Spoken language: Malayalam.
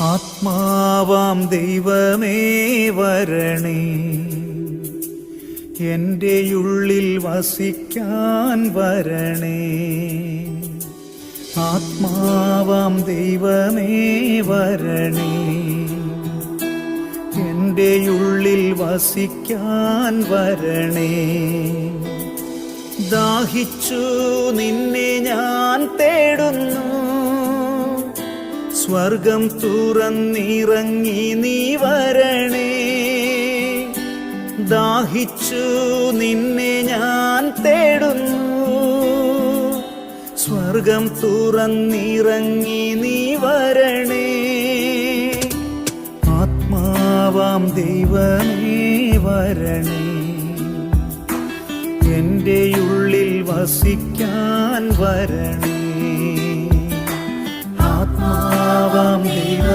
ആത്മാവാം ദൈവമേ വരണേ, എൻ്റെ ഉള്ളിൽ വസിക്കാൻ വരണേ. ആത്മാവാം ദൈവമേ വരണേ, എൻ്റെ ഉള്ളിൽ വസിക്കാൻ വരണേ. ദാഹിച്ചു നിന്നെ ഞാൻ തേടുന്നു, സ്വർഗം തുറന്നിറങ്ങി നീ വരണേ. ദാഹിച്ചു നിന്നെ ഞാൻ തേടുന്നു, സ്വർഗം തുറന്നിറങ്ങി നീ വരണേ. ആത്മാവാം ദൈവമേ വരണേ, എൻ്റെ ഉള്ളിൽ വസിക്കാൻ വരണേ. ആത്മാവാം ദൈവ